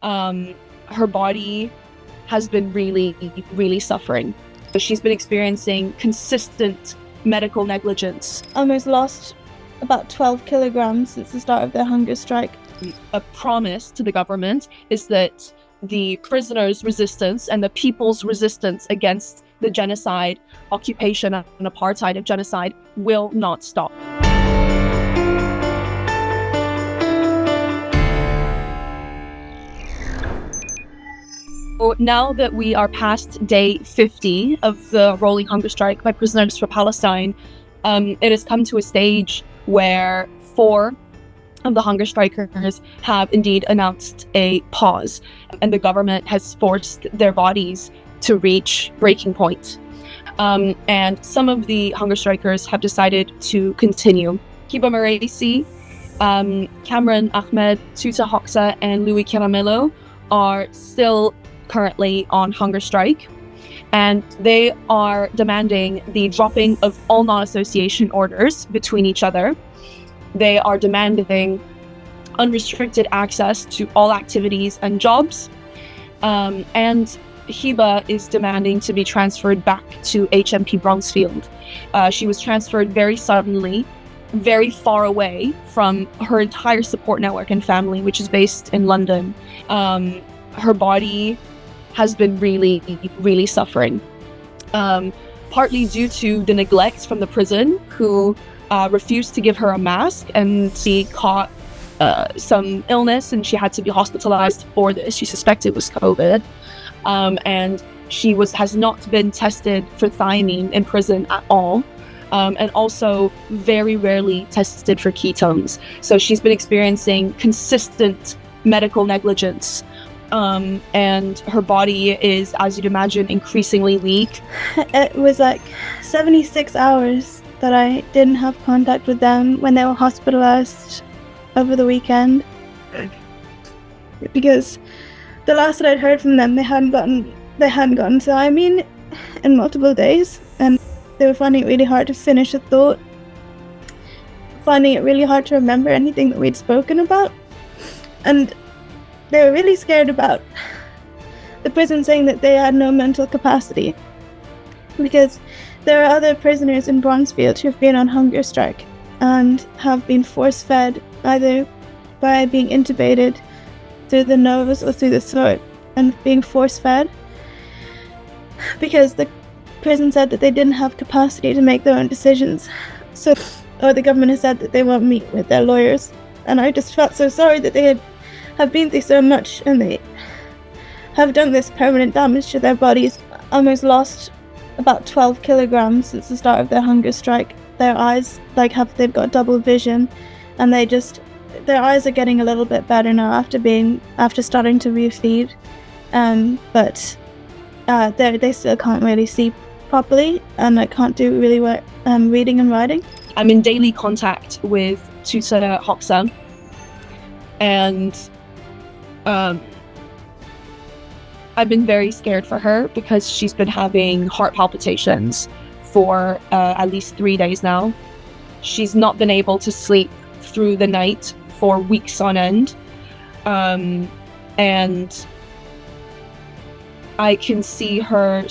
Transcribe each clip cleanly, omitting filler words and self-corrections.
Her body has been really, really suffering. She's been experiencing consistent medical negligence. Almost lost about 12 kilograms since the start of their hunger strike. A promise to the government is that the prisoners' resistance and the people's resistance against the genocide, occupation and apartheid of genocide will not stop. Now that we are past day 50 of the rolling hunger strike by Prisoners for Palestine, it has come to a stage where 4 of the hunger strikers have indeed announced a pause, and the government has forced their bodies to reach breaking point. And some of the hunger strikers have decided to continue. Hiba Maraisi, Cameron Ahmed, Tuta Hoxha, and Louis Caramello are still currently on hunger strike, and they are demanding the dropping of all non-association orders between each other. They are demanding unrestricted access to all activities and jobs, and Hiba is demanding to be transferred back to HMP Bronxfield. She was transferred very suddenly, very far away from her entire support network and family, which is based in London. Her body has been really, really suffering, partly due to the neglect from the prison, who refused to give her a mask, and she caught some illness and she had to be hospitalized for this. She suspected it was COVID, and she has not been tested for thiamine in prison at all, and also very rarely tested for ketones. So she's been experiencing consistent medical negligence. And her body is, as you'd imagine, increasingly weak. It was like 76 hours that I didn't have contact with them when they were hospitalized over the weekend. Because the last that I'd heard from them, they hadn't gotten thiamine in multiple days, and they were finding it really hard to finish a thought, finding it really hard to remember anything that we'd spoken about. And they were really scared about the prison saying that they had no mental capacity, because there are other prisoners in Bronxfield who have been on hunger strike and have been force-fed, either by being intubated through the nose or through the throat, and being force-fed because the prison said that they didn't have capacity to make their own decisions. Or the government has said that they won't meet with their lawyers. And I just felt so sorry that they have been through so much, and they have done this permanent damage to their bodies. Almost lost about 12 kilograms since the start of their hunger strike. Their eyes they've got double vision, and their eyes are getting a little bit better now after starting to refeed, but they still can't really see properly, and I can't do really well reading and writing. I'm in daily contact with Tuta Hoxha, and I've been very scared for her because she's been having heart palpitations for at least 3 days now. She's not been able to sleep through the night for weeks on end, and I can see her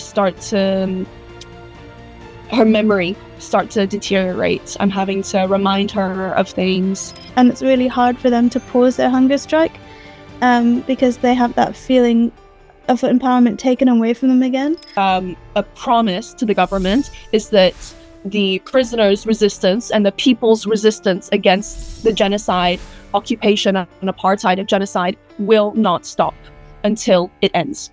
memory start to deteriorate. I'm having to remind her of things. And it's really hard for them to pause their hunger strike, because they have that feeling of empowerment taken away from them again. A promise to the government is that the prisoners' resistance and the people's resistance against the genocide, occupation and apartheid of genocide will not stop until it ends.